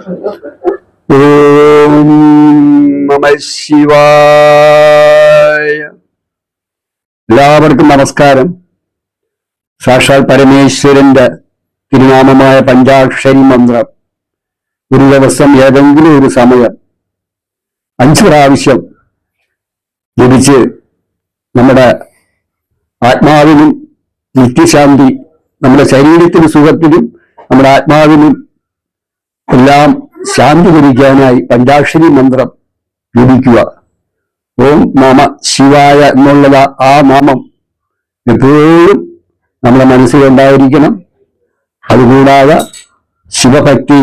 ഓം നമഃ ശിവായ. എല്ലാവർക്കും നമസ്കാരം. സാക്ഷാൽ പരമേശ്വരന്റെ തിരുനാമമായ പഞ്ചാക്ഷരി മന്ത്രം ഒരു ദിവസം ഏതെങ്കിലും ഒരു സമയം 5 പ്രാവശ്യം ജപിച്ച് നമ്മുടെ ആത്മാവിനും നിത്യശാന്തി, നമ്മുടെ ശരീരത്തിന് സുഖത്തിനും നമ്മുടെ ആത്മാവിനും എല്ലാം ശാന്തി ലഭിക്കാനായി പഞ്ചാക്ഷരി മന്ത്രം ജപിക്കുക. ഓം നമ ശിവായ എന്നുള്ളത് ആ നാമം എപ്പോഴും നമ്മുടെ മനസ്സിലുണ്ടായിരിക്കണം. അതുകൂടാതെ ശിവഭക്തി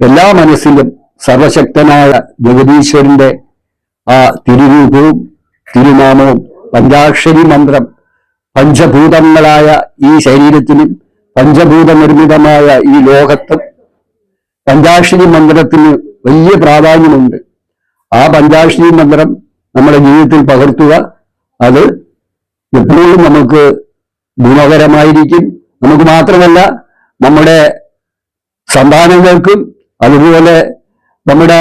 എല്ലാ മനസ്സിലും സർവശക്തനായ ജഗദീശ്വരന്റെ ആ തിരുരൂപവും തിരുനാമവും പഞ്ചാക്ഷരി മന്ത്രം പഞ്ചഭൂതങ്ങളായ ഈ ശരീരത്തിനും പഞ്ചഭൂത നിർമ്മിതമായ ഈ ലോകത്തും പഞ്ചാക്ഷരി മന്ത്രത്തിന് വലിയ പ്രാധാന്യമുണ്ട്. ആ പഞ്ചാക്ഷരി മന്ത്രം നമ്മുടെ ജീവിതത്തിൽ പകർത്തുക. അത് എപ്പോഴും നമുക്ക് ഗുണകരമായിരിക്കും. നമുക്ക് മാത്രമല്ല, നമ്മുടെ സന്താനങ്ങൾക്കും അതുപോലെ നമ്മുടെ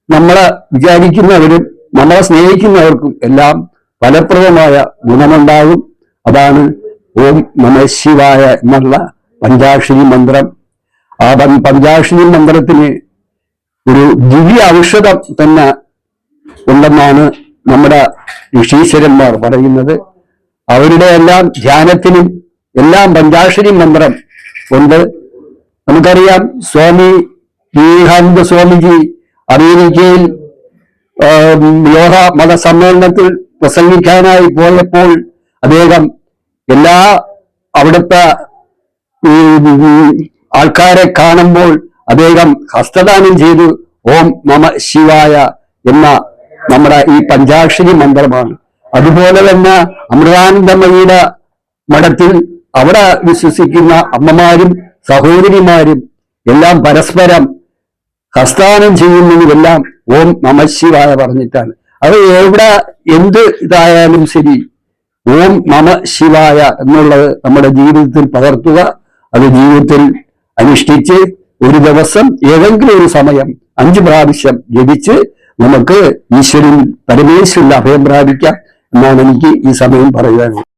നമ്മളെ വിചാരിക്കുന്നവരും നമ്മളെ സ്നേഹിക്കുന്നവർക്കും എല്ലാം ഫലപ്രദമായ ഗുണമുണ്ടാകും. അതാണ് ഓം നമഃ ശിവായ എന്നുള്ള പഞ്ചാക്ഷരി മന്ത്രം. ആ പഞ്ചാക്ഷരി മന്ത്രത്തിന് ഒരു ദിവ്യ ഔഷധം തന്നെ ഉണ്ടെന്നാണ് നമ്മുടെ ഋഷീശ്വരന്മാർ പറയുന്നത്. അവരുടെ എല്ലാം ധ്യാനത്തിനും എല്ലാം പഞ്ചാക്ഷരി മന്ത്രം ഉണ്ട്. നമുക്കറിയാം, സ്വാമി വിവേകാനന്ദ സ്വാമിജി അമേരിക്കയിൽ ലോക മതസമ്മേളനത്തിൽ പ്രസംഗിക്കാനായി പോയപ്പോൾ അദ്ദേഹം അവിടുത്തെ ആൾക്കാരെ കാണുമ്പോൾ അദ്ദേഹം ഹസ്തദാനം ചെയ്തു ഓം നമ ശിവായ എന്ന നമ്മുടെ ഈ പഞ്ചാക്ഷരി മന്ത്രമാണ്. അതുപോലെ തന്നെ അമൃതാനന്ദമയിയുടെ മഠത്തിൽ അവിടെ വിശ്വസിക്കുന്ന അമ്മമാരും സഹോദരിമാരും എല്ലാം പരസ്പരം ഹസ്താനം ചെയ്യുന്നതുമെല്ലാം ഓം നമ ശിവായ പറഞ്ഞിട്ടാണ്. അത് എവിടെ എന്ത് ഇതായാലും ശരി, ഓം നമ ശിവായ എന്നുള്ളത് നമ്മുടെ ജീവിതത്തിൽ പകർത്തുക. അത് ജീവിതത്തിൽ അനുഷ്ഠിച്ച് ഒരു ദിവസം ഏതെങ്കിലും ഒരു സമയം 5 പ്രാവശ്യം ജപിച്ച് നമുക്ക് ഈശ്വരൻ പരമേശ്വരൻ അഭയം പ്രാപിക്കാം എന്നാണ് എനിക്ക് ഈ സമയം പറയുവാനുള്ളത്.